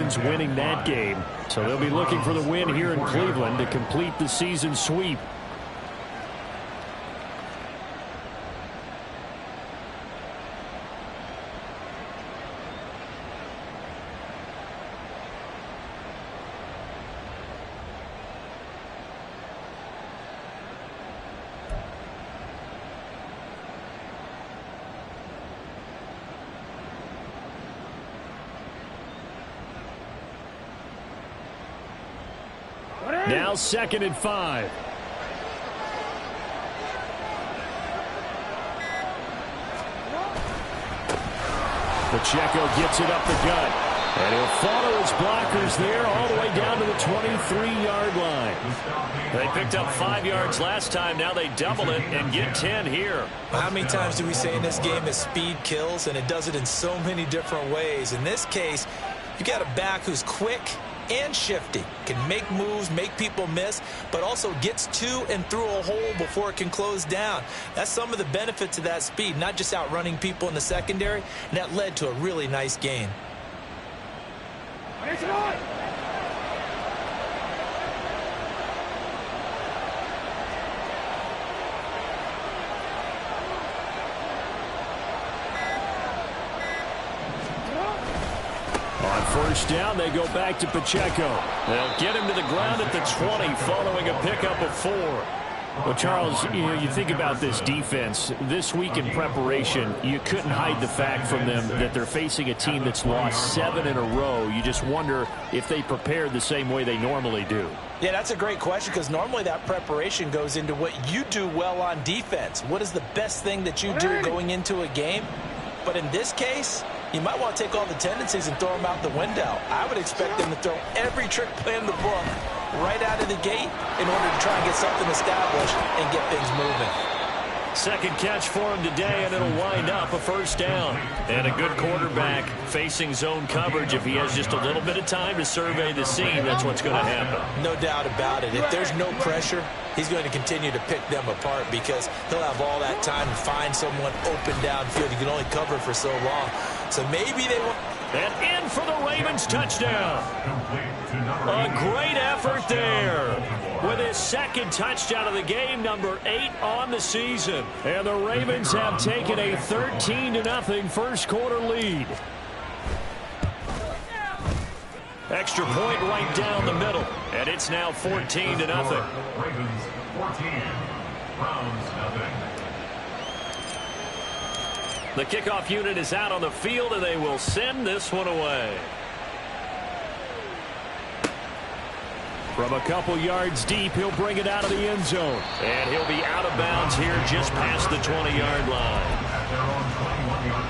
Ravens winning that game. So they'll be looking for the win here in Cleveland to complete the season sweep. Now 2nd and 5. Pacheco gets it up the gut. And he'll follow his blockers there all the way down to the 23-yard line. They picked up 5 yards last time. Now they double it and get 10 here. How many times do we say in this game that speed kills, and it does it in so many different ways? In this case, you got a back who's quick and shifty, can make moves, make people miss, but also gets to and through a hole before it can close down. That's some of the benefits of that speed, not just outrunning people in the secondary, and that led to a really nice gain. On first down, they go back to Pacheco. They'll get him to the ground at the 20 following a pickup of 4. Well, Charles, you think about this defense. This week in preparation, you couldn't hide the fact from them that they're facing a team that's lost 7 in a row. You just wonder if they prepared the same way they normally do. Yeah, that's a great question, because normally that preparation goes into what you do well on defense. What is the best thing that you do going into a game? But in this case, you might want to take all the tendencies and throw them out the window. I would expect them to throw every trick play in the book right out of the gate in order to try and get something established and get things moving. Second catch for him today, and it'll wind up a first down. And a good quarterback facing zone coverage. If he has just a little bit of time to survey the scene, that's what's going to happen. No doubt about it. If there's no pressure, he's going to continue to pick them apart, because he'll have all that time to find someone open downfield. You can only cover for so long. So maybe they will. And in for the Ravens touchdown. A great effort there. With his second touchdown of the game, number 8 on the season. And the Ravens have taken a 13-0 first quarter lead. Extra point right down the middle. And it's now 14-0. Ravens 14, Browns nothing. The kickoff unit is out on the field, and they will send this one away. From a couple yards deep, he'll bring it out of the end zone. And he'll be out of bounds here just past the 20-yard line. At their own 21-yard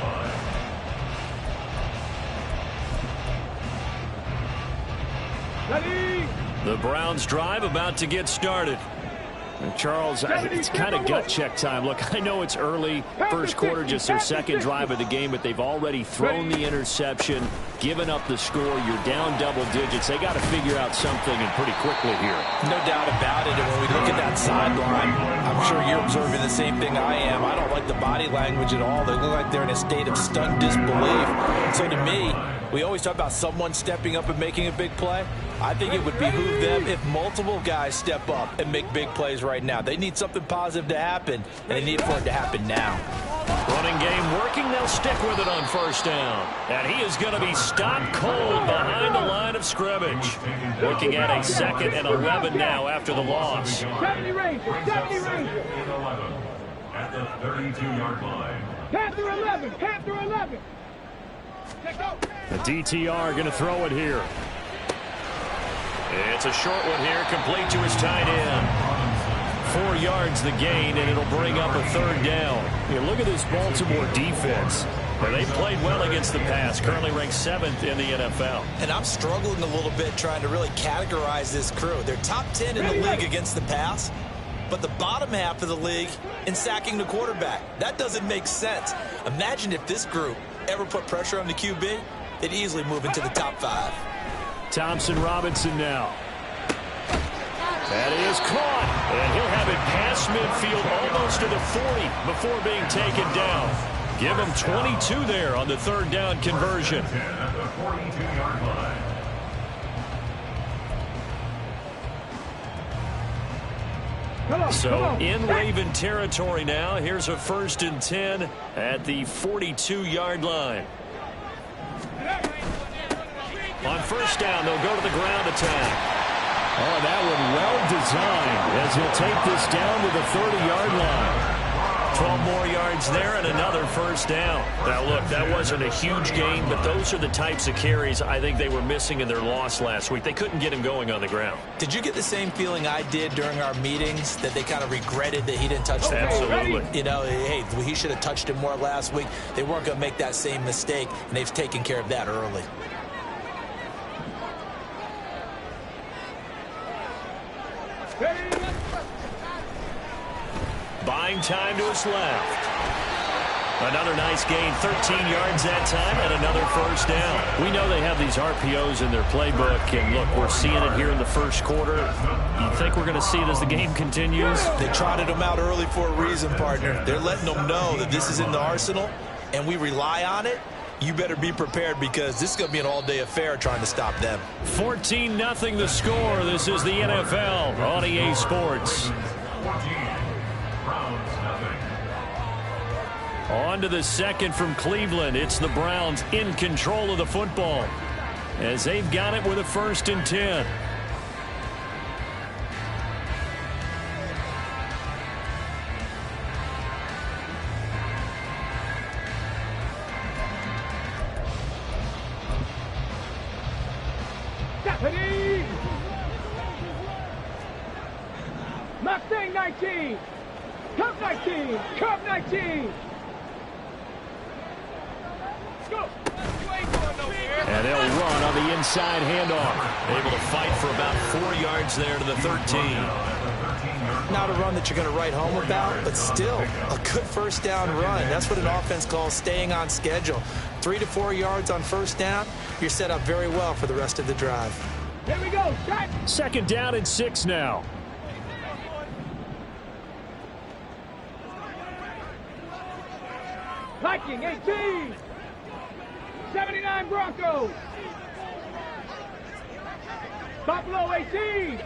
line. The Browns drive about to get started. And Charles, it's kind of gut check time. Look, I know it's early, first quarter, just their second drive of the game, but they've already thrown the interception, given up the score. You're down double digits. They got to figure out something, and pretty quickly here. No doubt about it. And when we look at that sideline, I'm sure you're observing the same thing I am. I don't like the body language at all. They look like they're in a state of stunned disbelief. So to me, we always talk about someone stepping up and making a big play. I think it would behoove them if multiple guys step up and make big plays right now. They need something positive to happen, and they need for it to happen now. Running game working. They'll stick with it on first down. And he is going to be stopped cold behind the line of scrimmage. Looking at a 2nd and 11 now after the loss. 70 range. 70 range. At the 32-yard line. Panther 11. Panther 11. The DTR going to throw it here. It's a short one here, complete to his tight end. 4 yards the gain, and it'll bring up a third down. Look at this Baltimore defense. Well, they played well against the pass, currently ranked 7th in the NFL. And I'm struggling a little bit trying to really categorize this crew. They're top 10 in the league against the pass, but the bottom half of the league in sacking the quarterback. That doesn't make sense. Imagine if this group ever put pressure on the QB, they'd easily move into the top 5. Thompson Robinson now. That is caught, and he'll have it past midfield almost to the 40 before being taken down. Give him 22 there on the third down conversion. At the 42-yard line. So in Raven territory now. Here's a 1st and 10 at the 42-yard line. On 1st down, they'll go to the ground attack. Oh, that one well designed as he'll take this down to the 30-yard line. 12 more yards there and another 1st down. Now, look, that wasn't a huge gain, but those are the types of carries I think they were missing in their loss last week. They couldn't get him going on the ground. Did you get the same feeling I did during our meetings, that they kind of regretted that he didn't touch the ball? Absolutely. You know, hey, he should have touched it more last week. They weren't going to make that same mistake, and they've taken care of that early. Buying time to his left. Another nice gain, 13 yards that time, and another 1st down. We know they have these RPOs in their playbook, and look, we're seeing it here in the 1st quarter. You think we're going to see it as the game continues? They trotted them out early for a reason, partner. They're letting them know that this is in the arsenal, and we rely on it. You better be prepared, because this is going to be an all-day affair trying to stop them. 14-0 the score. This is the NFL on EA Sports. On to the 2nd from Cleveland. It's the Browns in control of the football as they've got it with a 1st and 10. Mustang 19. Cup 19. Cup 19. And they'll run on the inside handoff. Able to fight for about 4 yards there to the 13. Not a run that you're going to write home about, but still a good 1st down run. That's what an offense calls staying on schedule. 3 to 4 yards on 1st down, you're set up very well for the rest of the drive. Here we go. Shot. 2nd down and 6 now. Viking 18. 79 Broncos. Buffalo 18.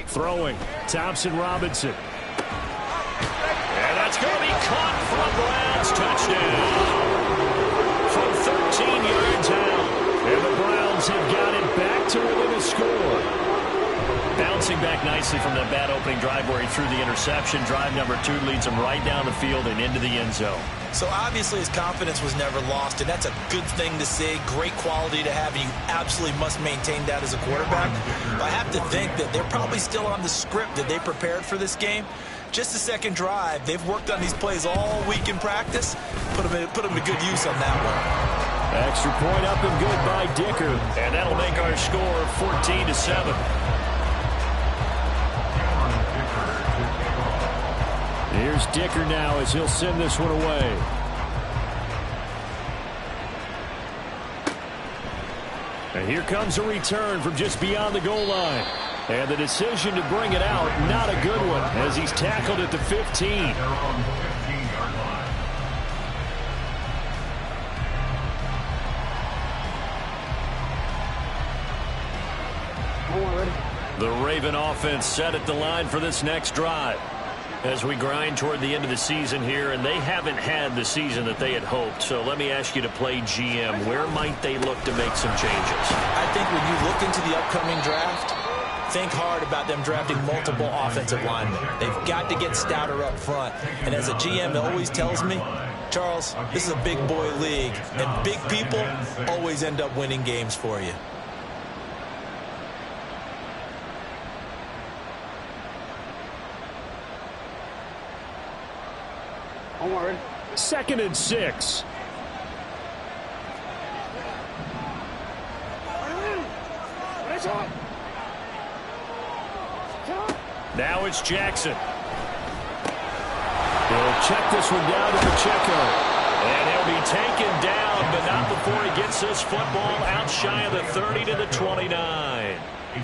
Throwing. Thompson Robinson. And that's going to be caught for a Browns touchdown. From 13 yards out. And the Browns have got it back to within a score. Bouncing back nicely from that bad opening drive where he threw the interception. Drive number 2 leads him right down the field and into the end zone. So obviously his confidence was never lost, and that's a good thing to see. Great quality to have, and you absolutely must maintain that as a quarterback. But I have to think that they're probably still on the script that they prepared for this game. Just the 2nd drive. They've worked on these plays all week in practice. Put them to good use on that one. Extra point up and good by Dicker. And that'll make our score 14-7. Here's Dicker now as he'll send this one away. And here comes a return from just beyond the goal line. And the decision to bring it out, not a good one, as he's tackled at the 15. The Raven offense set at the line for this next drive. As we grind toward the end of the season here, and they haven't had the season that they had hoped. So let me ask you to play GM. Where might they look to make some changes? I think when you look into the upcoming draft, think hard about them drafting multiple offensive linemen. They've got to get stouter up front. And as a GM always tells me, Charles, this is a big boy league, and big people always end up winning games for you. Onward. 2nd and 6. Now it's Jackson. He'll check this one down to Pacheco. And he'll be taken down, but not before he gets this football out shy of the 30 to the 29.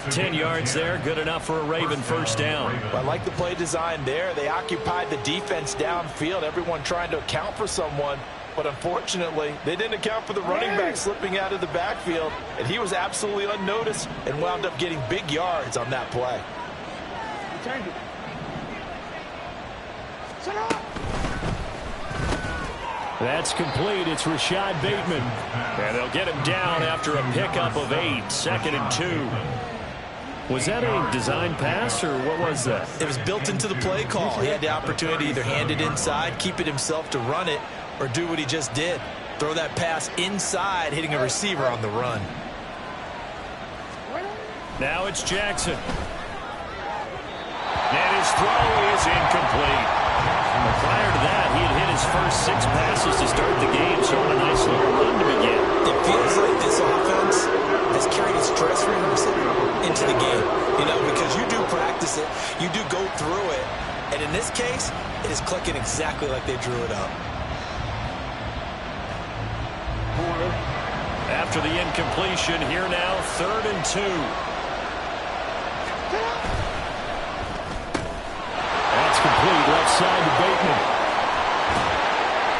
10 yards there, good enough for a Raven 1st down. Well, I like the play design there. They occupied the defense downfield, everyone trying to account for someone. But unfortunately, they didn't account for the running back slipping out of the backfield, and he was absolutely unnoticed and wound up getting big yards on that play. Change it. Set up. That's complete. It's Rashad Bateman. And they'll get him down after a pickup of 8, 2nd and 2. Was that a design pass, or what was that? It was built into the play call. He had the opportunity to either hand it inside, keep it himself to run it, or do what he just did. Throw that pass inside, hitting a receiver on the run. Now it's Jackson. And his throw is incomplete. Prior to that, he had hit his first 6 passes to start the game, so a nice little run to begin. It feels like this offense has carried its stress rehearsal into the game, you know, because you do practice it, you do go through it, and in this case, it is clicking exactly like they drew it up. After the incompletion, here now, 3rd and 2. That's complete. Left side to Bateman.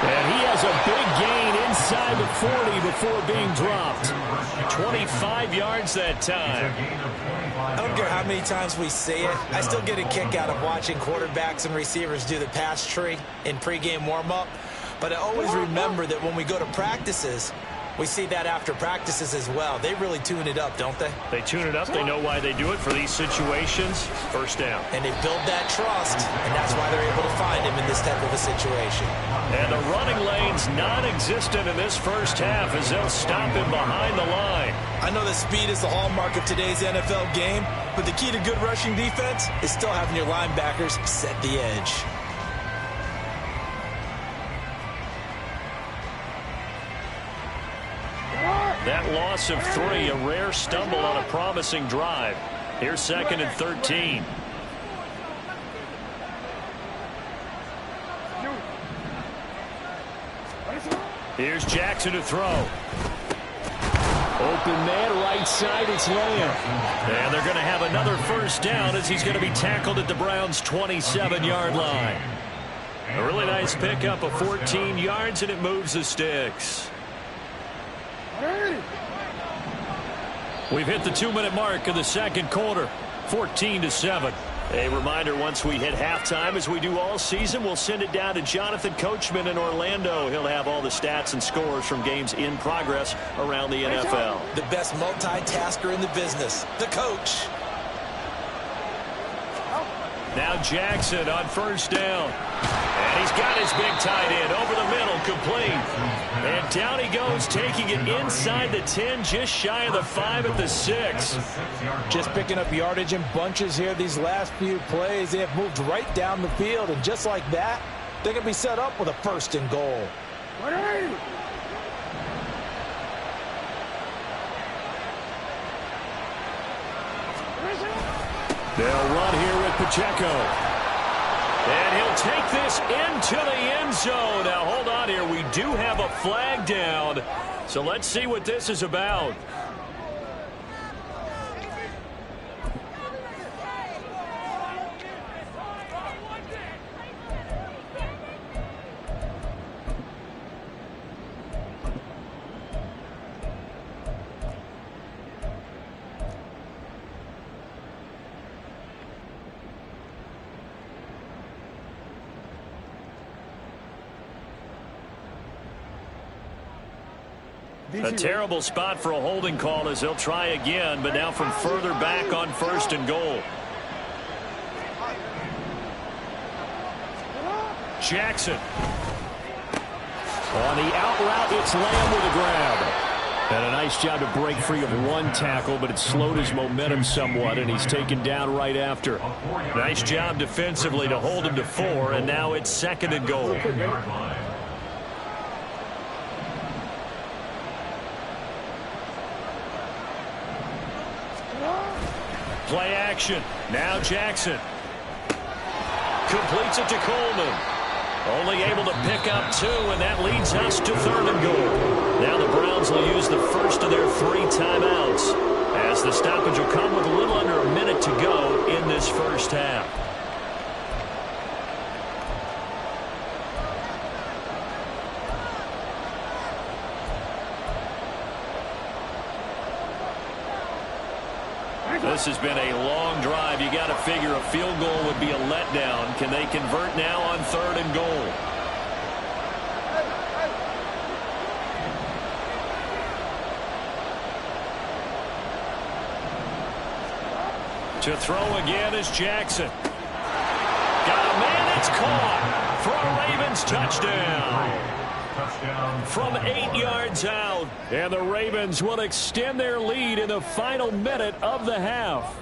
And he has a big gain inside the 40 before being dropped. 25 yards that time. I don't care how many times we see it. I still get a kick out of watching quarterbacks and receivers do the pass tree in pregame warm-up. But I always remember that when we go to practices, we see that after practices as well. They really tune it up, don't they? They tune it up. They know why they do it for these situations. First down. And they build that trust, and that's why they're able to find him in this type of a situation. And the running lane's non-existent in this first half as they'll stop him behind the line. I know that speed is the hallmark of today's NFL game, but the key to good rushing defense is still having your linebackers set the edge. That loss of 3, a rare stumble on a promising drive. Here's 2nd and 13. Here's Jackson to throw. Open man, right side, it's Lamb. And they're going to have another first down as he's going to be tackled at the Browns' 27-yard line. A really nice pickup of 14 yards, and it moves the sticks. We've hit the 2-minute mark of the second quarter, 14-7. A reminder, once we hit halftime, as we do all season, we'll send it down to Jonathan Coachman in Orlando. He'll have all the stats and scores from games in progress around the NFL. The best multitasker in the business, the coach. Now Jackson on first down. And he's got his big tight end over the middle, complete. And down he goes, taking it inside the 10, just shy of the 5 at the 6. Just picking up yardage in bunches here these last few plays. They have moved right down the field, and just like that, they can be set up with a 1st and goal. They'll run here with Pacheco. And he'll take this into the end zone. Now, hold on here. We do have a flag down. So let's see what this is about. A terrible spot for a holding call as they'll try again, but now from further back on 1st and goal. Jackson. On the out route, it's Lamb with a grab. And a nice job to break free of 1 tackle, but it slowed his momentum somewhat, and he's taken down right after. Nice job defensively to hold him to 4, and now it's 2nd and goal. Play action. Now Jackson. Completes it to Coleman. Only able to pick up 2, and that leads us to 3rd and goal. Now the Browns will use the first of their 3 timeouts, as the stoppage will come with a little under a minute to go in this first half. This has been a long drive. You got to figure a field goal would be a letdown. Can they convert now on 3rd and goal? To throw again is Jackson. Got a man, it's caught for a Ravens touchdown. From 8 yards out. And the Ravens will extend their lead in the final minute of the half.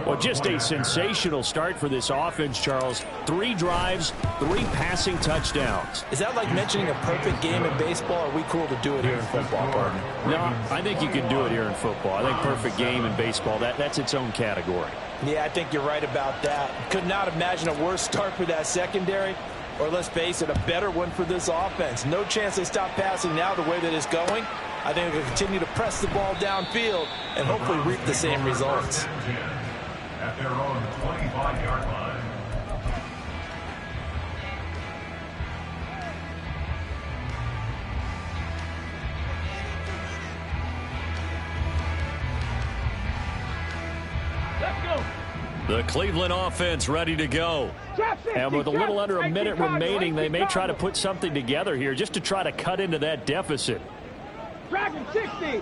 Well, just a sensational start for this offense, Charles. 3 drives, 3 passing touchdowns. Is that like mentioning a perfect game in baseball? Or are we cool to do it here in football, partner? No, I think you can do it here in football. I think perfect game in baseball, that's its own category. Yeah, I think you're right about that. Could not imagine a worse start for that secondary. Or let's face it, a better one for this offense. No chance they stop passing now the way that it's going. I think they'll continue to press the ball downfield and hopefully reap the same results. At their own 25-yard line. Let's go. The Cleveland offense ready to go. And with a little under a minute remaining, they may try to put something together here just to try to cut into that deficit. Dragon 60.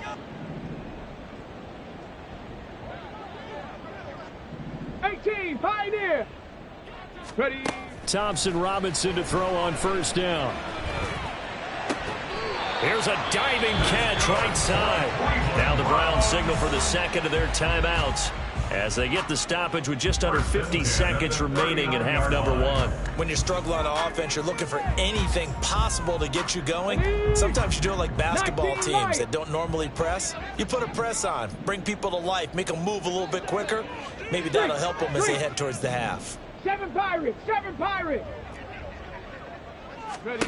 18, Pioneer. Ready. Thompson Robinson to throw on 1st down. Here's a diving catch right side. Now the Browns signal for the second of their timeouts as they get the stoppage with just under 50 seconds remaining in half number 1. When you're struggling on offense, you're looking for anything possible to get you going. Sometimes you do it like basketball teams that don't normally press. You put a press on, bring people to life, make them move a little bit quicker. Maybe that'll help them as they head towards the half. 7 Pirates, 7 Pirates. Ready.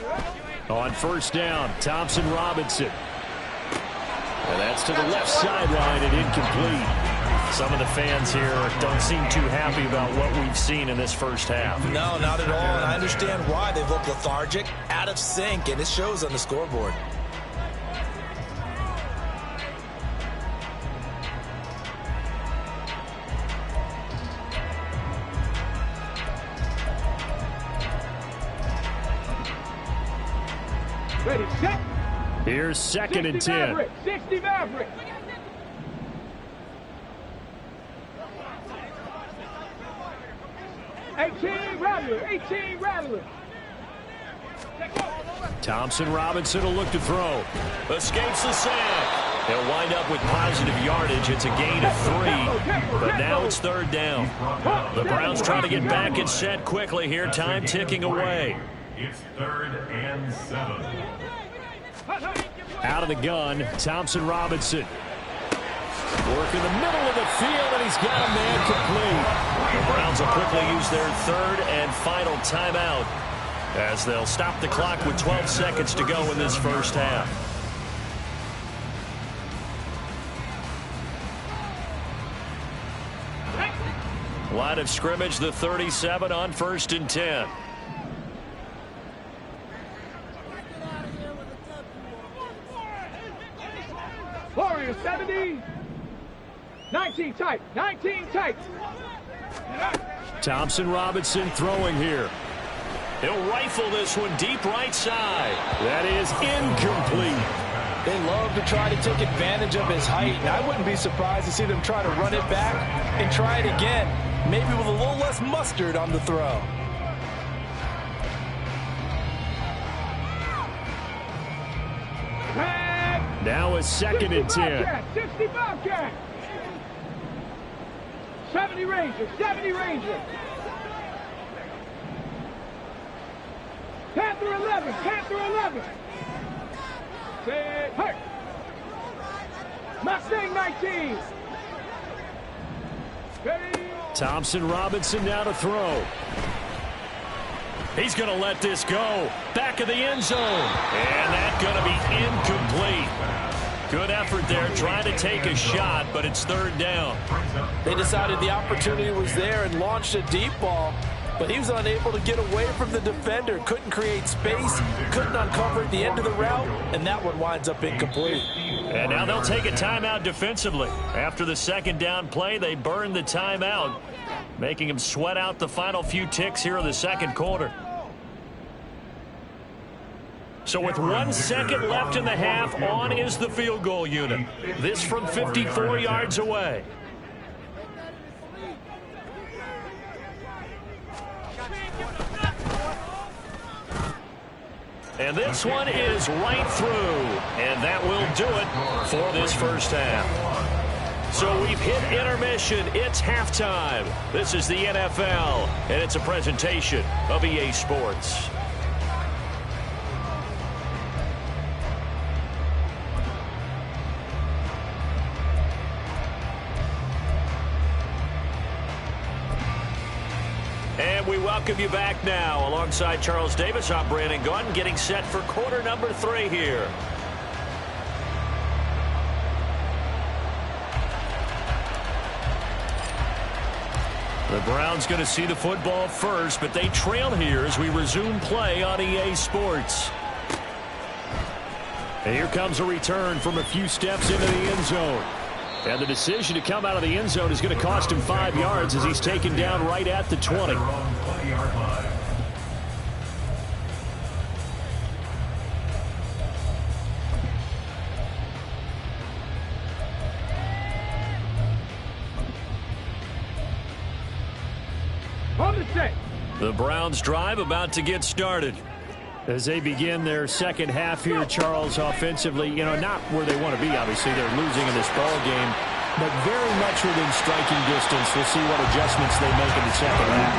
On 1st down, Thompson Robinson. And that's to the left sideline and incomplete. Some of the fans here don't seem too happy about what we've seen in this first half. No, not at all, and I understand why. They look lethargic, out of sync, and it shows on the scoreboard. Ready, set. Here's 2nd and 10. 60 Maverick. Rattler, 18 Rattler. Thompson Robinson will look to throw. Escapes the sack. They'll wind up with positive yardage. It's a gain of 3, but now it's 3rd down. The Browns trying to get back and set quickly here. Time ticking away. It's 3rd and 7. Out of the gun, Thompson Robinson. Work in the middle of the field, and he's got a man complete. The Browns will quickly use their 3rd and final timeout as they'll stop the clock with 12 seconds to go in this first half. Line of scrimmage, the 37 on 1st and 10. Warrior 70. 19 tight. 19 tight. Thompson Robinson throwing here. He'll rifle this one deep right side. That is incomplete. They love to try to take advantage of his height, and I wouldn't be surprised to see them try to run it back and try it again, maybe with a little less mustard on the throw. Now it's 2nd and 10. 60 Bobcat. 70 Ranger, 70 Ranger. Panther 11, Panther 11. Say, hey. Mustang 19. Ready. Thompson Robinson now to throw. He's going to let this go. Back of the end zone. And that's going to be incomplete. Good effort there, trying to take a shot, but it's 3rd down. They decided the opportunity was there and launched a deep ball, but he was unable to get away from the defender. Couldn't create space, couldn't uncover at the end of the route, and that one winds up incomplete. And now they'll take a timeout defensively. After the second down play, they burn the timeout, making them sweat out the final few ticks here in the second quarter. So with 1 second left in the half, on is the field goal unit. This from 54 yards away. And this one is right through. And that will do it for this first half. So we've hit intermission. It's halftime. This is the NFL, and it's a presentation of EA Sports. And we welcome you back now. Alongside Charles Davis, I'm Brandon Gaudin, getting set for quarter number 3 here. The Browns going to see the football first, but they trail here as we resume play on EA Sports. And here comes a return from a few steps into the end zone. And the decision to come out of the end zone is going to cost him 5 yards as he's taken down right at the 20. The Browns drive about to get started. As they begin their second half here, Charles, offensively, not where they want to be, obviously. They're losing in this ball game, but very much within striking distance. We'll see what adjustments they make in the second half.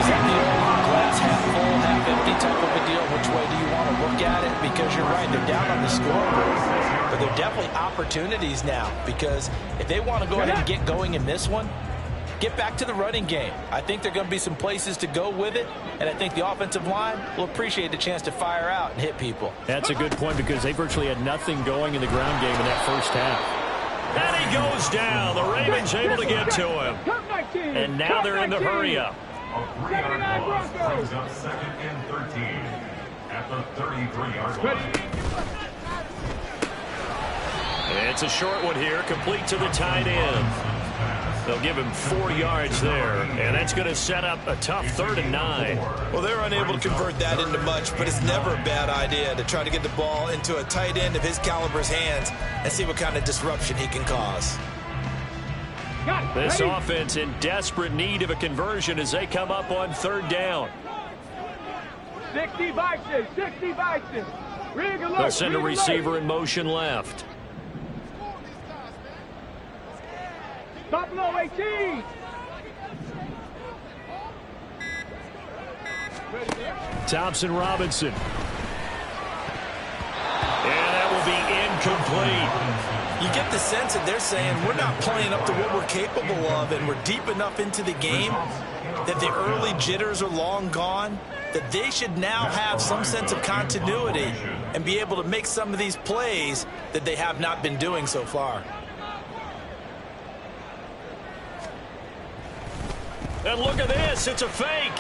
Is that the old glass half full, half empty type of a deal? Which way do you want to look at it? Because you're right, they're down on the scoreboard, but they're definitely opportunities now, because if they want to go ahead and get going in this one, get back to the running game. I think there are going to be some places to go with it, and I think the offensive line will appreciate the chance to fire out and hit people. That's a good point, because they virtually had nothing going in the ground game in that first half. And he goes down. The Ravens able to get to him. And now they're in the hurry-up. A 3-yard loss brings up 2nd and 13 at the 33-yard line. It's a short one here, complete to the tight end. They'll give him 4 yards there, and that's going to set up a tough 3rd and 9. Well, they're unable to convert that into much, but it's never a bad idea to try to get the ball into a tight end of his caliber's hands and see what kind of disruption he can cause. This offense in desperate need of a conversion as they come up on 3rd down. 60 Vikings, 60 Vikings. They'll send a receiver in motion left. Buffalo 18. Thompson Robinson. And that will be incomplete. You get the sense that they're saying we're not playing up to what we're capable of, and we're deep enough into the game that the early jitters are long gone, that they should now have some sense of continuity and be able to make some of these plays that they have not been doing so far. And look at this, it's a fake.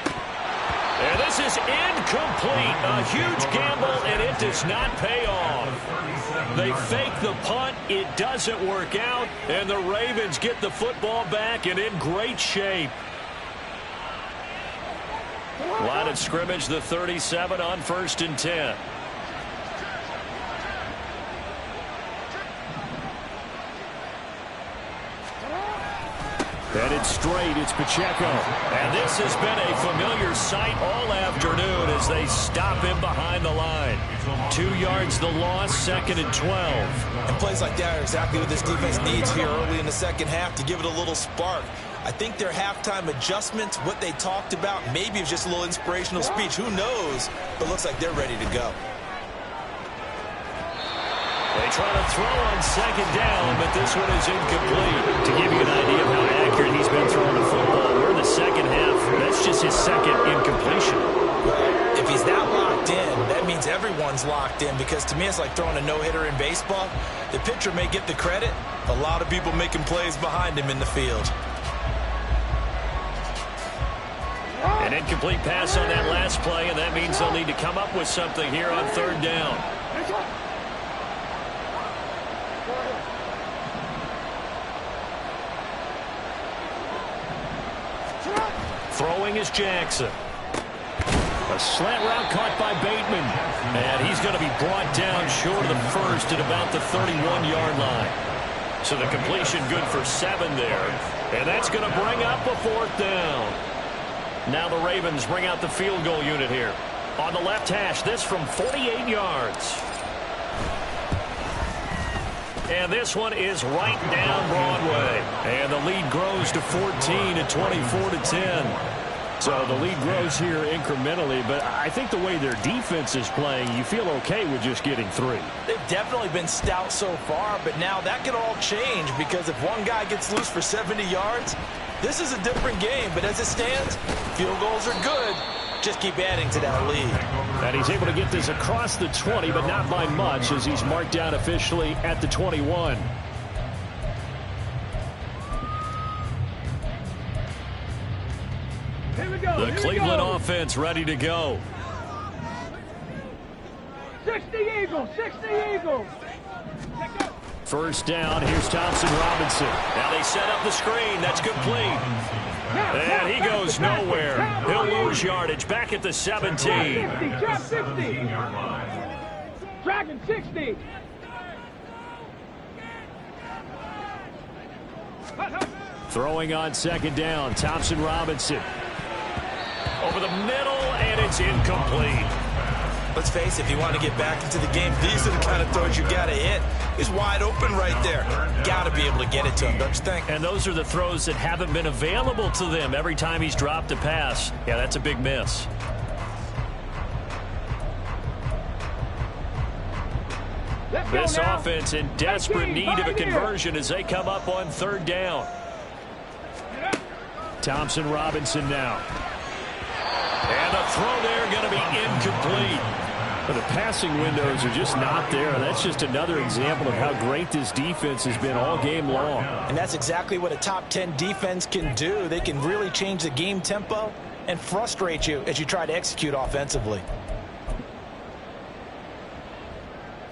And this is incomplete. A huge gamble, and it does not pay off. They fake the punt, it doesn't work out, and the Ravens get the football back and in great shape. Line of scrimmage, the 37 on 1st and 10. Headed straight, it's Pacheco. And this has been a familiar sight all afternoon as they stop him behind the line. 2 yards the loss, 2nd and 12. And plays like that are exactly what this defense needs here early in the second half to give it a little spark. I think their halftime adjustments, what they talked about, maybe it was just a little inspirational speech. Who knows? But looks like they're ready to go. They try to throw on 2nd down, but this one is incomplete. To give you an idea of how accurate he's been throwing the football, we're in the second half. That's just his 2nd incompletion. Well, if he's that locked in, that means everyone's locked in, because to me it's like throwing a no-hitter in baseball. The pitcher may get the credit, a lot of people making plays behind him in the field. An incomplete pass on that last play, and that means they'll need to come up with something here on 3rd down. Throwing is Jackson. A slant route caught by Bateman. And he's going to be brought down short of the first at about the 31-yard line. So the completion good for 7 there. And that's going to bring up a 4th down. Now the Ravens bring out the field goal unit here. On the left hash, this from 48 yards. And this one is right down Broadway. And the lead grows to 14 at 24-10. So the lead grows here incrementally, but I think the way their defense is playing, you feel okay with just getting 3. They've definitely been stout so far, but now that could all change because if one guy gets loose for 70 yards, this is a different game. But as it stands, field goals are good. Just keep adding to that lead. And he's able to get this across the 20, but not by much as he's marked down officially at the 21. The Cleveland offense ready to go. 60 Eagles, 60 Eagles. First down, here's Thompson Robinson. Now they set up the screen. That's complete. And he goes nowhere. He'll lose yardage back at the 17. Trap 60. Dragon 60. Throwing on 2nd down, Thompson Robinson. Over the middle, and it's incomplete. Let's face it, if you want to get back into the game, these are the kind of throws you got to hit. He's wide open right there. Got to be able to get it to him, don't you think? And those are the throws that haven't been available to them every time he's dropped a pass. Yeah, that's a big miss. This offense in desperate need of a conversion as they come up on 3rd down. Thompson Robinson now. And the throw there going to be incomplete. But the passing windows are just not there. That's just another example of how great this defense has been all game long. And that's exactly what a top 10 defense can do. They can really change the game tempo and frustrate you as you try to execute offensively.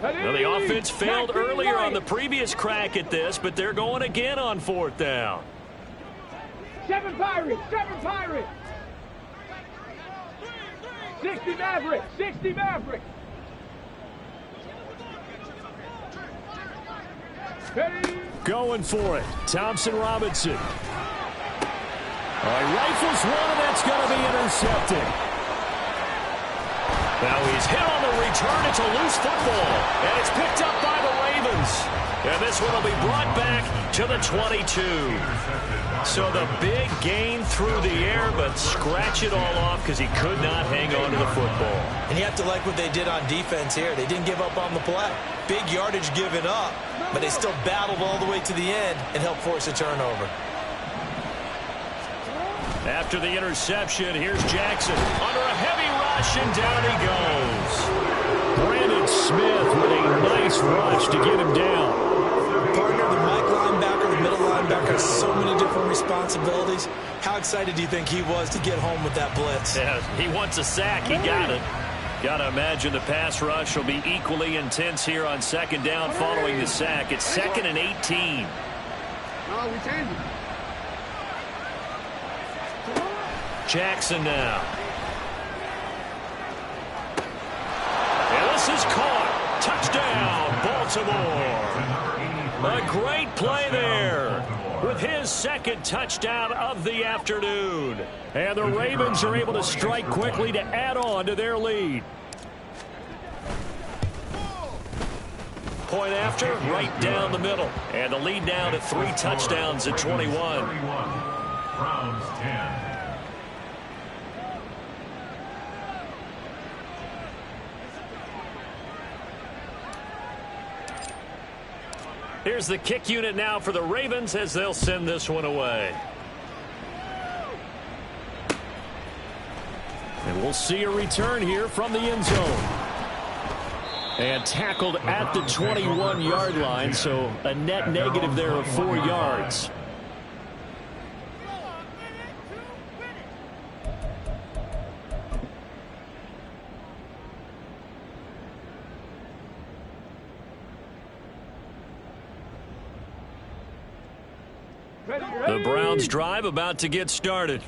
Now the offense failed earlier on the previous crack at this, but they're going again on 4th down. 7 Pirates, 7 Pirates. 60 Mavericks, 60 Mavericks. Ready? Going for it, Thompson Robinson. Rifles one, and that's going to be intercepted. Now he's hit on the return. It's a loose football, and it's picked up by the Ravens. And this one will be brought back to the 22. So the big gain through the air, but scratch it all off because he could not hang on to the football. And you have to like what they did on defense here. They didn't give up on the play. Big yardage given up, but they still battled all the way to the end and helped force a turnover. After the interception, here's Jackson under a heavy rush, and down he goes. Brandon Smith with a nice rush to get him down. Partner, the Mike linebacker, the middle linebacker, so many different responsibilities. How excited do you think he was to get home with that blitz? Yeah, he wants a sack. He got it. Got to imagine the pass rush will be equally intense here on 2nd down following the sack. It's 2nd and 18. No, we changed it. Jackson now. And this is caught. Touchdown, Baltimore. A great play there with his 2nd touchdown of the afternoon. And the Ravens are able to strike quickly to add on to their lead. Point after, right down the middle. And the lead now to 3 touchdowns at 21. Browns 10. Here's the kick unit now for the Ravens as they'll send this one away. And we'll see a return here from the end zone. And tackled at the 21-yard line, so a net negative there of 4 yards. The Browns drive about to get started.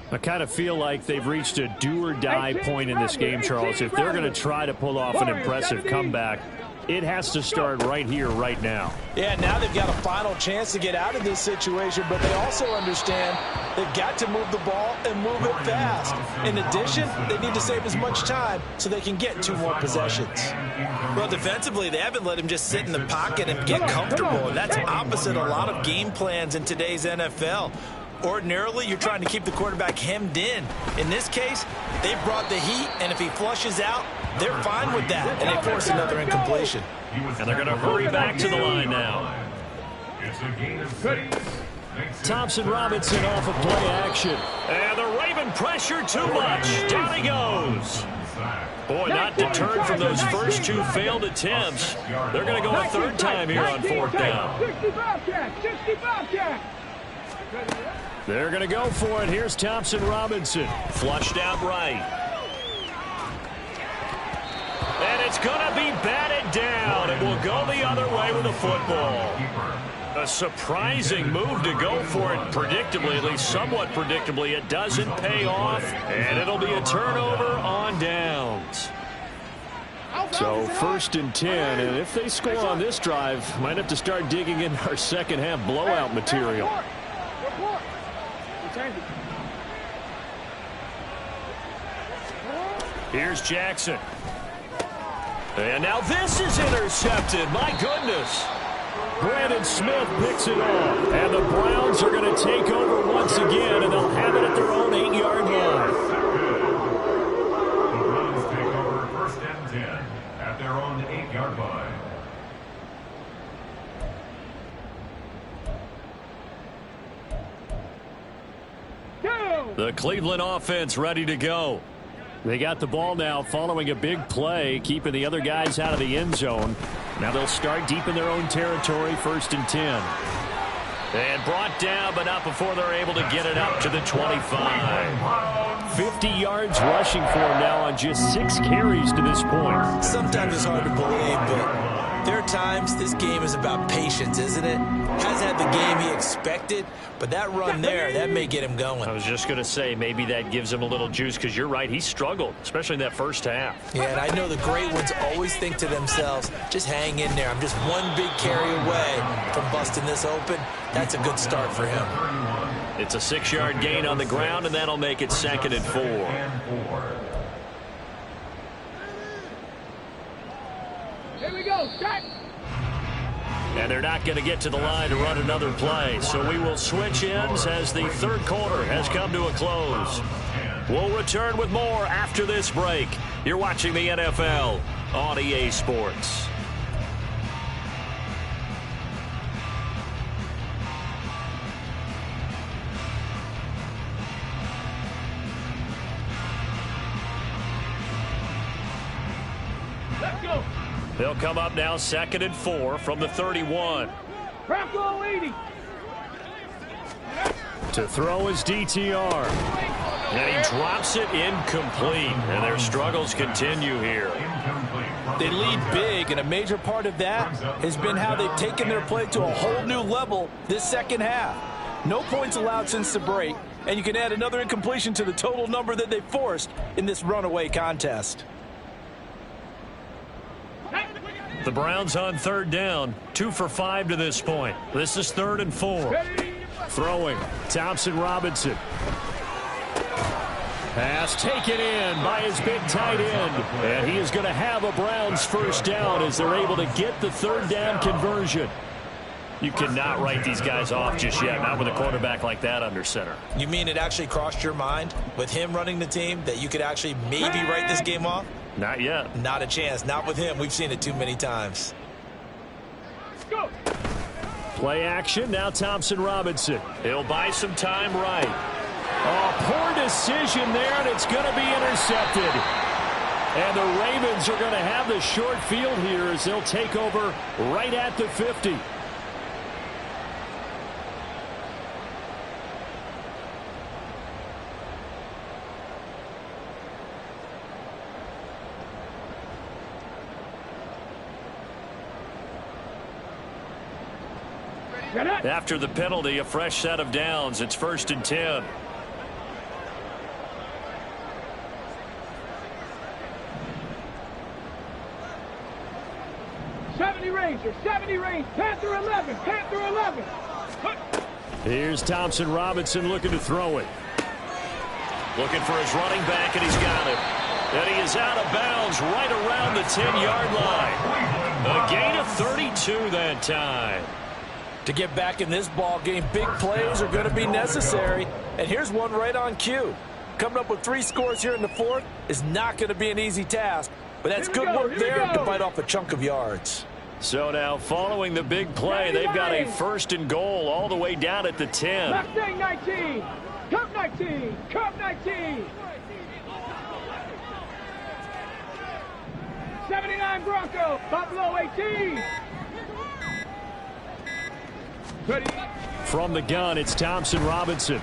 I kind of feel like they've reached a do-or-die point in this game, Charles. If they're going to try to pull off an impressive comeback, it has to start right here, right now. Yeah, now they've got a final chance to get out of this situation, but they also understand they've got to move the ball and move it fast. In addition, they need to save as much time so they can get 2 more possessions. Well, defensively, they haven't let him just sit in the pocket and get comfortable, and that's opposite a lot of game plans in today's NFL. Ordinarily, you're trying to keep the quarterback hemmed in. In this case, they brought the heat, and if he flushes out, they're fine with that, and they force another incompletion. And they're going to hurry back to the line now. Thompson Robinson off of play action. And the Raven pressure too much. Down he goes. Boy, not deterred from those first 2 failed attempts. They're going to go a 3rd time here on 4th down. 65 catch. They're going to go for it. Here's Thompson Robinson. Flushed out right. And it's going to be batted down. It will go the other way with the football. A surprising move to go for it predictably, at least somewhat predictably. It doesn't pay off, and it'll be a turnover on downs. So 1st and 10, and if they score on this drive, might have to start digging in our second half blowout material. Here's Jackson. And now this is intercepted. My goodness. Brandon Smith picks it off. And the Browns are going to take over once again, and they'll have it at their own 8-yard line. The Browns take over 1st and 10 at their own 8-yard line. The Cleveland offense ready to go. They got the ball now following a big play, keeping the other guys out of the end zone. Now they'll start deep in their own territory, 1st and 10. And brought down, but not before they're able to get it up to the 25. 50 yards rushing for him now on just 6 carries to this point. Sometimes it's hard to believe, but there are times this game is about patience, isn't it? Hasn't had the game he expected, but that run there, that may get him going. I was just going to say, maybe that gives him a little juice, because you're right, he struggled, especially in that first half. Yeah, and I know the great ones always think to themselves, just hang in there. I'm just one big carry away from busting this open. That's a good start for him. It's a 6-yard gain on the ground, and that'll make it 2nd and 4. Here we go. Start. And they're not going to get to the line to run another play. So we will switch ends as the 3rd quarter has come to a close. We'll return with more after this break. You're watching the NFL on EA Sports. Let's go. They'll come up now 2nd and 4 from the 31. Bronco leading. To throw is DTR. And he drops it incomplete. And their struggles continue here. They lead big, and a major part of that has been how they've taken their play to a whole new level this second half. No points allowed since the break, and you can add another incompletion to the total number that they forced in this runaway contest. The Browns on 3rd down, 2 for 5 to this point. This is 3rd and 4. Throwing, Thompson Robinson. Pass taken in by his big tight end. And he is going to have a Browns 1st down as they're able to get the 3rd down conversion. You cannot write these guys off just yet, not with a quarterback like that under center. You mean it actually crossed your mind with him running the team that you could actually maybe write this game off? Not yet. Not a chance. Not with him. We've seen it too many times. Go. Play action, now Thompson Robinson. He'll buy some time right. Oh, poor decision there, and it's going to be intercepted. And the Ravens are going to have the short field here as they'll take over right at the 50. After the penalty, a fresh set of downs. It's 1st and 10. 70 Ranger, 70 Ranger, Panther 11, Panther 11. Here's Thompson Robinson looking to throw it. Looking for his running back, and he's got it. And he is out of bounds right around the 10-yard line. A gain of 32 that time. To get back in this ball game, big plays are going to be necessary. And here's one right on cue. Coming up with 3 scores here in the fourth is not going to be an easy task. But that's good work there to bite off a chunk of yards. So now, following the big play, they've got a 1st and goal all the way down at the 10. Mustang 19, Cup 19, Cup 19. 79 Bronco, Buffalo 18. From the gun, it's Thompson Robinson.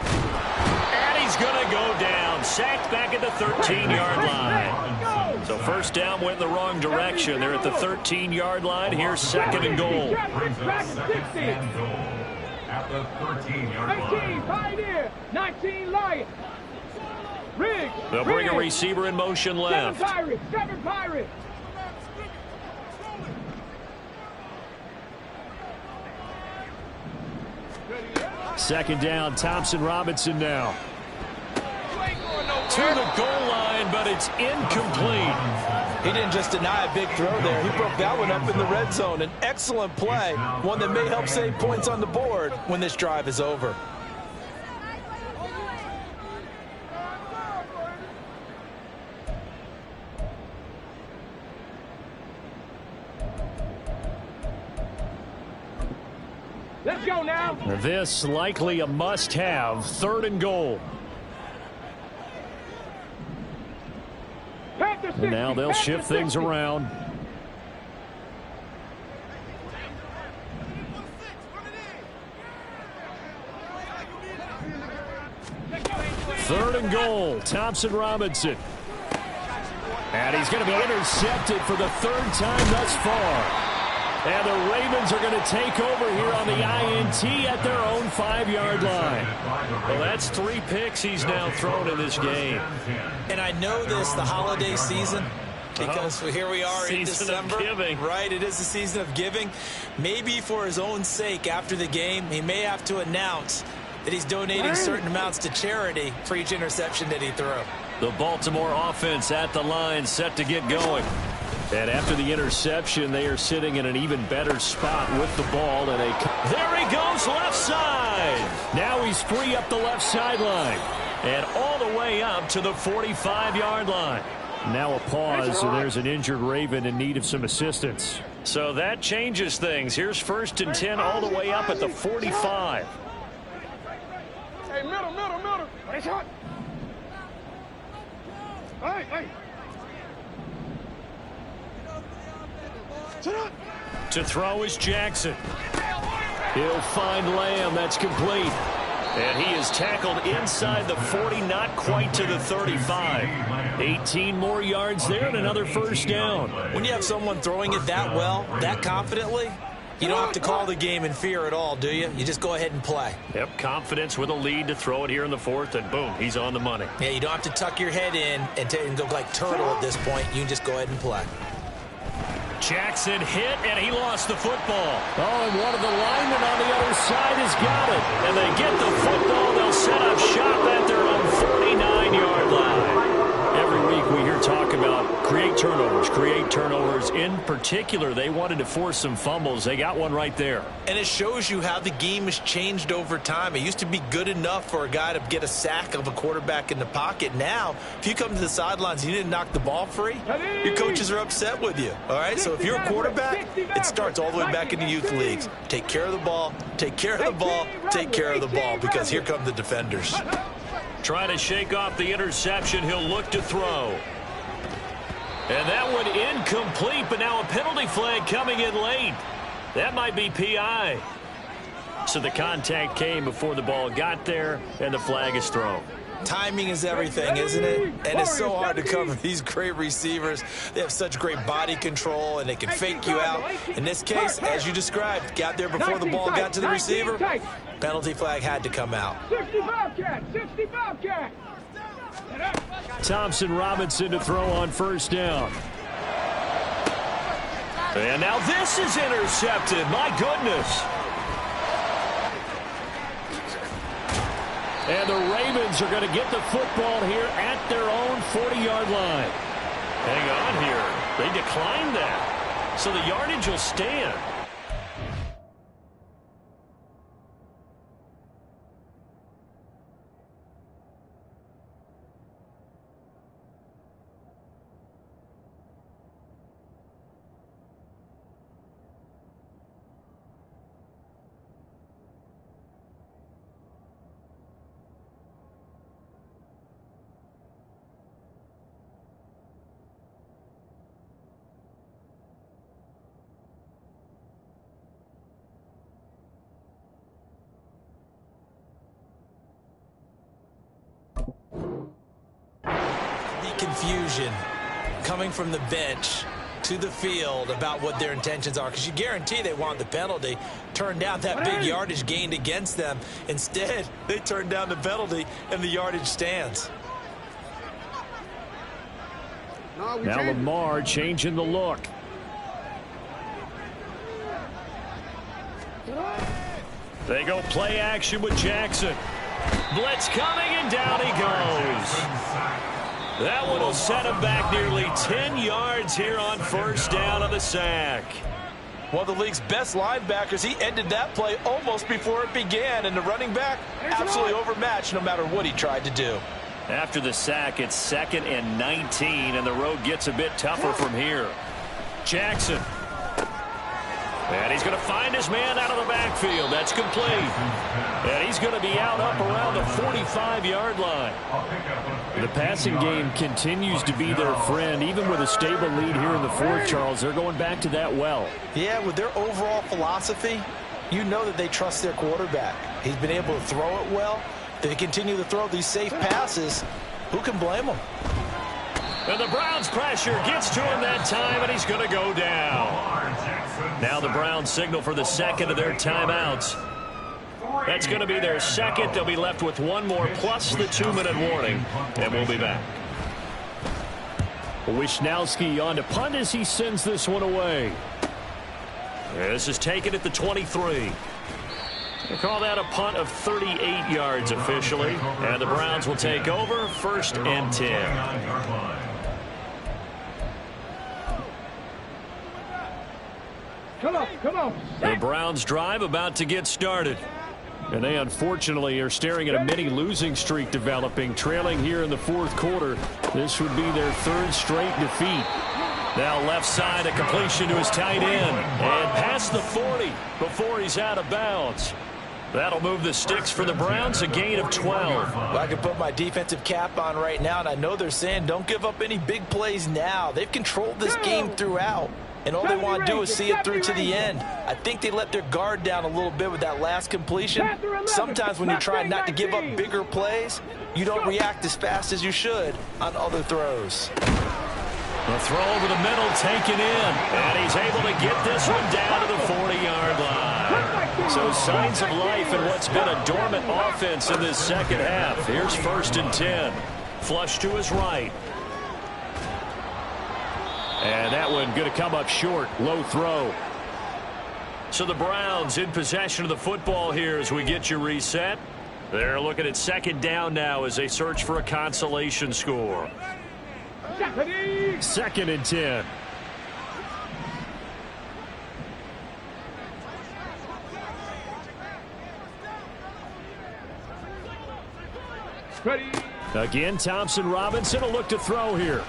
And he's going to go down. Sacked back at the 13-yard line. So first down went in the wrong direction. They're at the 13-yard line. Here's 2nd and goal. At the 13-yard 18, line. Pioneer, 19, Lion. Riggs. They'll bring a receiver in motion left. 7 Pirates, 7 Pirates. Second down, Thompson Robinson now. To the goal line, but it's incomplete. He didn't just deny a big throw there. He broke that one up in the red zone. An excellent play, one that may help save points on the board when this drive is over. Let's go now. This likely a must-have, 3rd and goal. And now they'll shift things around. Third and goal, Thompson Robinson. And he's going to be intercepted for the 3rd time thus far. And the Ravens are going to take over here on the INT at their own 5-yard line. Well, that's 3 picks he's now thrown in this game. And I know this, the holiday season, because here we are in December. Season of giving. Right, it is the season of giving. Maybe for his own sake after the game, he may have to announce that he's donating certain amounts to charity for each interception that he threw. The Baltimore offense at the line, set to get going. And after the interception, they are sitting in an even better spot with the ball. And there he goes, left side. Now he's free up the left sideline. And all the way up to the 45-yard line. Now a pause, and there's an injured Raven in need of some assistance. So that changes things. Here's 1st and 10 all the way up at the 45. Hey, middle. Nice shot. Hey. To throw is Jackson. He'll find Lamb. That's complete. And he is tackled inside the 40, not quite to the 35. 18 more yards there and another 1st down. When you have someone throwing it that well, that confidently, you don't have to call the game in fear at all, do you? You just go ahead and play. Yep, confidence with a lead to throw it here in the 4th, and boom, he's on the money. Yeah, you don't have to tuck your head in and go like turtle at this point. You can just go ahead and play. Jackson hit, and he lost the football. Oh, and one of the linemen on the other side has got it. And they get the football. They'll set up shop at their own 49-yard line. Every week we hear talk about create turnovers. In particular, they wanted to force some fumbles. They got one right there. And it shows you how the game has changed over time. It used to be good enough for a guy to get a sack of a quarterback in the pocket. Now, if you come to the sidelines and you didn't knock the ball free, your coaches are upset with you. All right? So if you're a quarterback, it starts all the way back in the youth leagues. Take care of the ball, take care of the ball, take care of the ball, because here come the defenders. Trying to shake off the interception. He'll look to throw. And that one incomplete, but now a penalty flag coming in late. That might be PI. So the contact came before the ball got there, and the flag is thrown. Timing is everything, isn't it? And it's so hard to cover these great receivers. They have such great body control, and they can fake you out. In this case, as you described, got there before the ball got to the receiver. Penalty flag had to come out. 65 cat. Thompson Robinson to throw on 1st down. And now this is intercepted. My goodness. And the Ravens are going to get the football here at their own 40-yard line. Hang on here. They declined that. So the yardage will stand. Confusion coming from the bench to the field about what their intentions are, because you guarantee they want the penalty. Turned down that big yardage gained against them. Instead, they turned down the penalty, and the yardage stands. Now Lamar changing the look. They go play action with Jackson. Blitz coming, and down he goes. That one will set him back nearly 10 yards here on first down on the sack. One of the league's best linebackers, he ended that play almost before it began, and the running back absolutely overmatched no matter what he tried to do. After the sack, it's 2nd and 19, and the road gets a bit tougher from here. Jackson. And he's going to find his man out of the backfield. That's complete. And he's going to be out up around the 45-yard line. The passing game continues to be their friend. Even with a stable lead here in the fourth, Charles, they're going back to that well. Yeah, with their overall philosophy, you know that they trust their quarterback. He's been able to throw it well. They continue to throw these safe passes. Who can blame them? And the Browns' pressure gets to him that time, and he's going to go down. Now the Browns signal for the second of their timeouts. That's going to be their second. They'll be left with one more plus the 2-minute warning, and we'll be back. Wishnowski on to punt as he sends this one away. This is taken at the 23. They call that a punt of 38 yards officially, and the Browns will take over 1st and 10. Come on. The Browns drive about to get started. And they unfortunately are staring at a mini losing streak developing, trailing here in the fourth quarter. This would be their 3rd straight defeat. Now left side, a completion to his tight end. And past the 40 before he's out of bounds. That'll move the sticks for the Browns, a gain of 12. Well, I can put my defensive cap on right now, and I know they're saying don't give up any big plays now. They've controlled this game throughout, and all they want to do is see it through to the end. I think they let their guard down a little bit with that last completion. Sometimes when you're trying not to give up bigger plays, you don't react as fast as you should on other throws. The throw over the middle taken in, and he's able to get this one down to the 40-yard line. So signs of life in what's been a dormant offense in this second half. Here's 1st and 10. Flush to his right. And that one going to come up short. Low throw. So the Browns in possession of the football here as we get you reset. They're looking at 2nd down now as they search for a consolation score. 2nd and 10. Ready. Again, Thompson Robinson will look to throw here.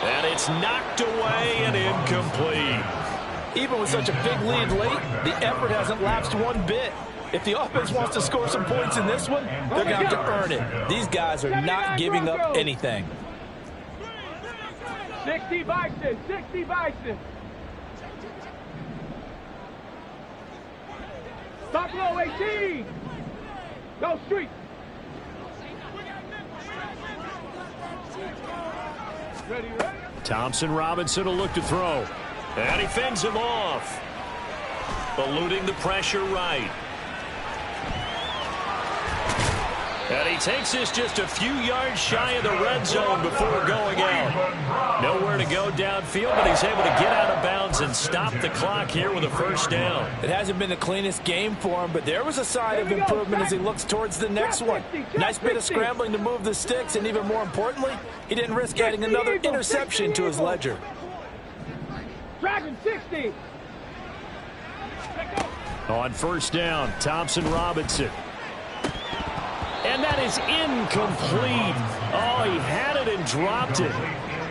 And it's knocked away and incomplete. Even with such a big lead late, the effort hasn't lapsed one bit. If the offense wants to score some points in this one, they're going to have to earn it. These guys are not giving up anything. 60 Bison, 60 Bison. Stop low, 18. Go street. Ready. Thompson Robinson will look to throw. And he fends him off. Eluding the pressure right. And he takes this just a few yards shy of the red zone before going out. Nowhere to go downfield, but he's able to get out of bounds and stop the clock here with a first down. It hasn't been the cleanest game for him, but there was a sign of improvement as he looks towards the next one. Nice bit of scrambling to move the sticks, and even more importantly, he didn't risk adding another interception to his ledger. Dragon 60. On first down, Thompson-Robinson. And that is incomplete. Oh, he had it and dropped it.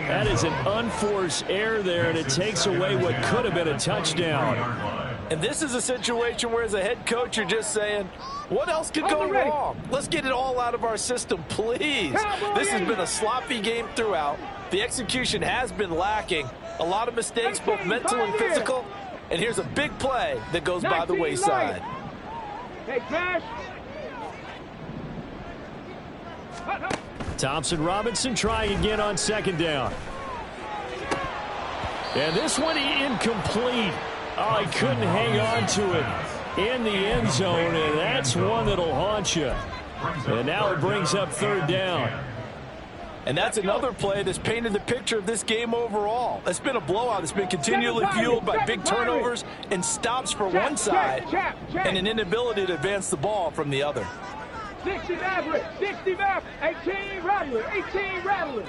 That is an unforced error there, and it takes away what could have been a touchdown. And this is a situation where, as a head coach, you're just saying, what else could go wrong? Let's get it all out of our system, please. This has been a sloppy game throughout. The execution has been lacking. A lot of mistakes, both mental and physical. And here's a big play that goes by the wayside. Hey, Smash. Thompson-Robinson trying again on second down. And this one incomplete. Oh, he couldn't hang on to it in the end zone, and that's one that'll haunt you. And now it brings up third down. And that's another play that's painted the picture of this game overall. It's been a blowout. It's been continually fueled by big turnovers and stops for one side and an inability to advance the ball from the other. 60 average, 60 back, 18 rattler, 18 rattler.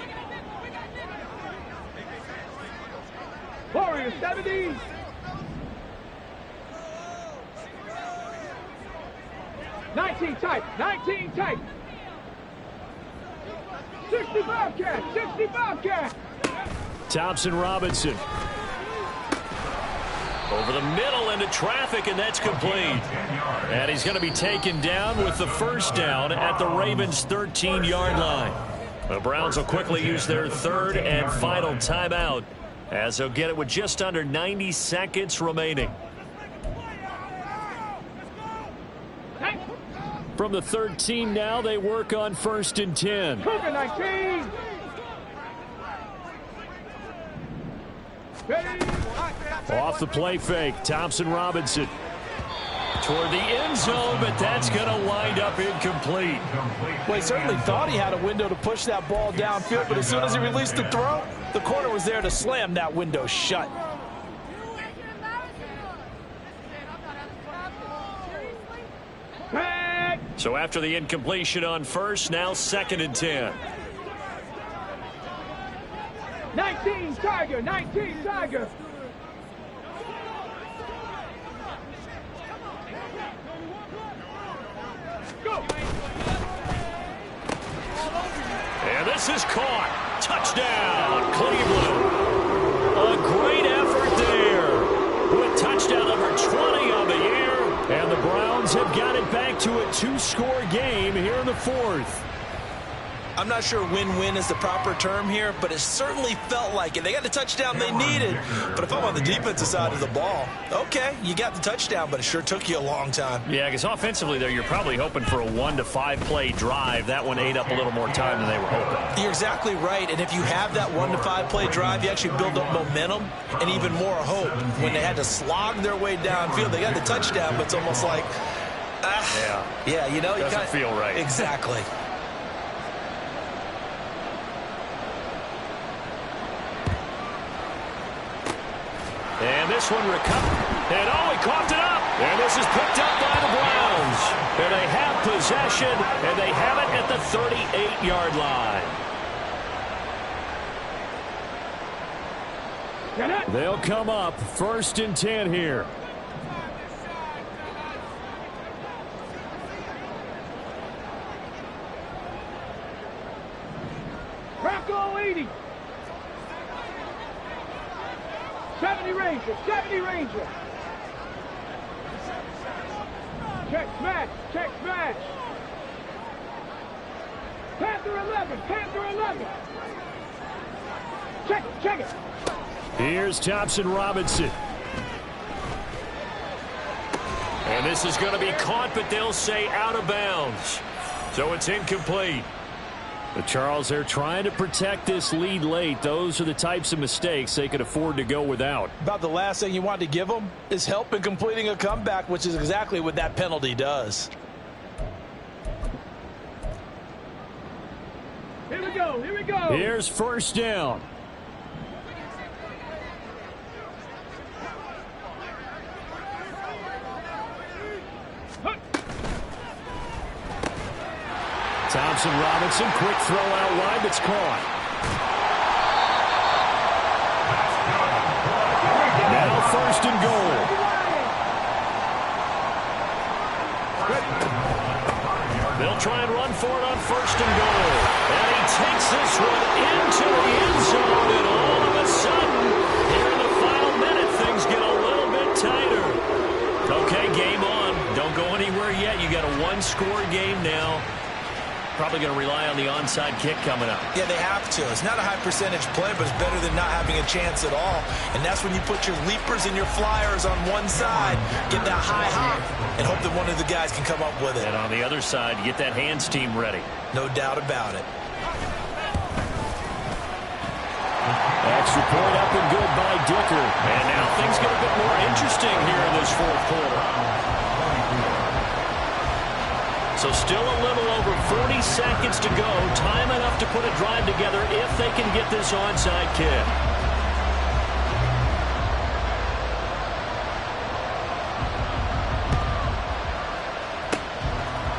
Warriors 70. Nineteen tight, 19 tight. 60 Bobcat, 60 Bobcat. Thompson-Robinson. Over the middle into traffic, and that's complete. And he's going to be taken down with the first down at the Ravens' 13-yard line. The Browns will quickly use their third and final timeout as they'll get it with just under 90 seconds remaining. From the 13 now, they work on first and 10. Cougar 19. Off the play fake, Thompson-Robinson. Toward the end zone, but that's going to wind up incomplete. Well, he certainly thought he had a window to push that ball downfield, but as soon as he released the throw, the corner was there to slam that window shut. So after the incompletion on first, now second and 10. 19 Tiger, 19 Tiger. Go. And this is caught. Touchdown, Cleveland. A great effort there. With touchdown number 20 on the year. And the Browns have got it back to a two-score game here in the fourth. I'm not sure win-win is the proper term here, but it certainly felt like it. They got the touchdown they needed, but if I'm on the defensive side of the ball, okay, you got the touchdown, but it sure took you a long time. Yeah, because offensively there, you're probably hoping for a 1 to 5 play drive. That one ate up a little more time than they were hoping. You're exactly right, and if you have that 1 to 5 play drive, you actually build up momentum and even more hope. When they had to slog their way downfield, they got the touchdown, but it's almost like, yeah, you know, doesn't feel right. Exactly. And this one recovered. And he coughed it up. And this is picked up by the Browns. And they have possession, and they have it at the 38-yard line. They'll come up first and 10 here. Bronco 80. 70 Ranger, 70 Ranger. Check smash, check smash. Panther 11, Panther 11. Check it. Here's Thompson-Robinson. And this is going to be caught, but they'll say out of bounds. So it's incomplete. But Charles, they're trying to protect this lead late. Those are the types of mistakes they could afford to go without. About the last thing you want to give them is help in completing a comeback, which is exactly what that penalty does. Here we go. Here we go. Here's first down. Thompson Robinson, quick throw out wide that's caught. Now first and goal. They'll try and run for it on first and goal. And he takes this one into the end zone, and all of a sudden, here in the final minute, things get a little bit tighter. Okay, game on. Don't go anywhere yet. You got a one-score game now. Probably going to rely on the onside kick coming up. Yeah, they have to. It's not a high percentage play, but it's better than not having a chance at all. And that's when you put your leapers and your flyers on one side, get that high hop, and hope that one of the guys can come up with it. And on the other side, get that hands team ready. No doubt about it. Extra point up and good by Dicker. And now things get a bit more interesting here in this fourth quarter. So still a little over 40 seconds to go. Time enough to put a drive together if they can get this onside kick.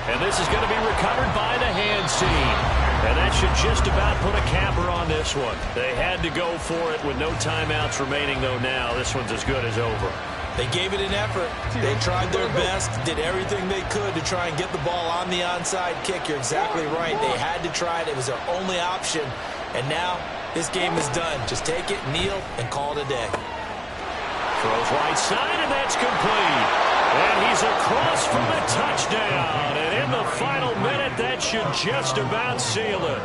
And this is going to be recovered by the hands team. And that should just about put a capper on this one. They had to go for it with no timeouts remaining, though now. This one's as good as over. They gave it an effort. They tried their best, did everything they could to try and get the ball on the onside kick. You're exactly right. They had to try it. It was their only option. And now this game is done. Just take it, kneel, and call it a day. Throws right side, and that's complete. And he's across for the touchdown. And in the final minute, that should just about seal it.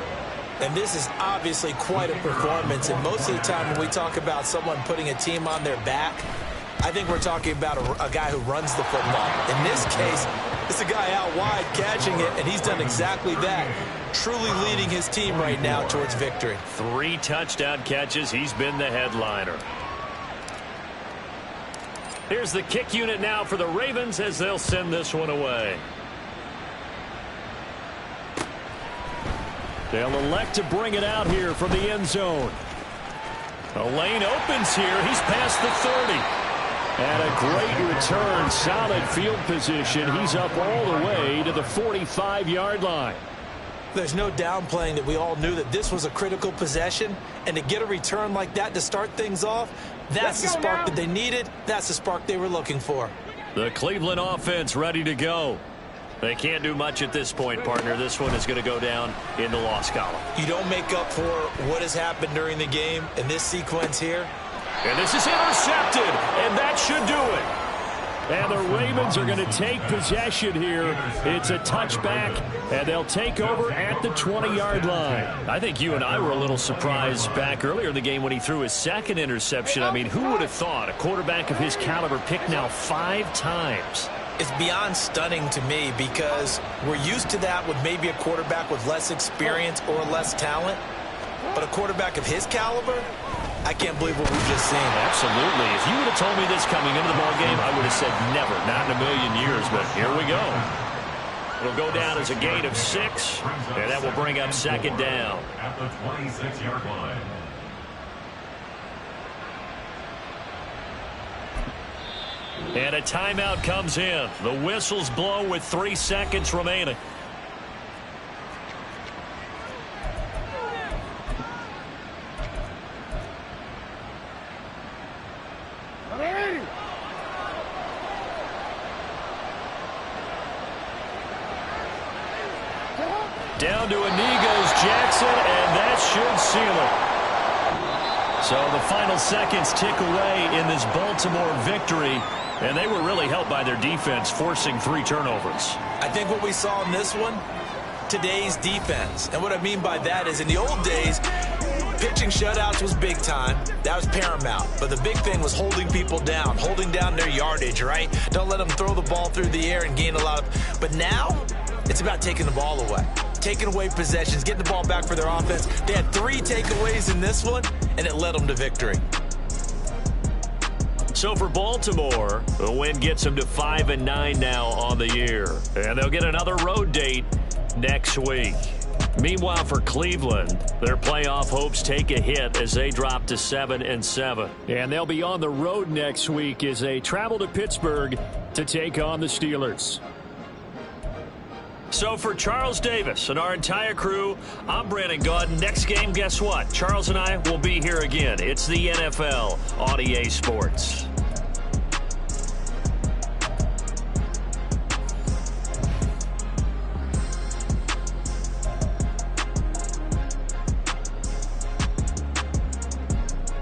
And this is obviously quite a performance. And most of the time when we talk about someone putting a team on their back, I think we're talking about a guy who runs the football. In this case, it's a guy out wide catching it, and he's done exactly that, truly leading his team right now towards victory. 3 touchdown catches. He's been the headliner. Here's the kick unit now for the Ravens as they'll send this one away. They'll elect to bring it out here from the end zone. The lane opens here. He's past the 30. And a great return, solid field position. He's up all the way to the 45-yard line. There's no downplaying that we all knew that this was a critical possession, and to get a return like that to start things off, that's the spark that they needed. That's the spark they were looking for. The Cleveland offense ready to go. They can't do much at this point, partner. This one is going to go down in the loss column. You don't make up for what has happened during the game in this sequence here. And this is intercepted, and that should do it. And the Ravens are going to take possession here. It's a touchback, and they'll take over at the 20-yard line. I think you and I were a little surprised back earlier in the game when he threw his second interception. I mean, who would have thought a quarterback of his caliber picked now 5 times? It's beyond stunning to me because we're used to that with maybe a quarterback with less experience or less talent. But a quarterback of his caliber, I can't believe what we've just seen. Absolutely. If you would have told me this coming into the ballgame, I would have said never, not in a million years. But here we go. It'll go down as a gain of 6, and that will bring up second down. At the 26-yard line. And a timeout comes in. The whistles blow with 3 seconds remaining. Down to a knee goes Jackson, and that should seal it. So the final seconds tick away in this Baltimore victory, and they were really helped by their defense, forcing 3 turnovers. I think what we saw in this one, today's defense. And what I mean by that is in the old days, pitching shutouts was big time. That was paramount. But the big thing was holding people down, holding down their yardage, right? Don't let them throw the ball through the air and gain a lot of... But now, it's about taking the ball away. Taking away possessions, getting the ball back for their offense. They had 3 takeaways in this one, and it led them to victory. So for Baltimore, the win gets them to 5-9 now on the year. And they'll get another road date next week. Meanwhile, for Cleveland, their playoff hopes take a hit as they drop to 7-7. And they'll be on the road next week as they travel to Pittsburgh to take on the Steelers. So for Charles Davis and our entire crew, I'm Brandon Gaudin. Next game, guess what? Charles and I will be here again. It's the NFL on EA Sports.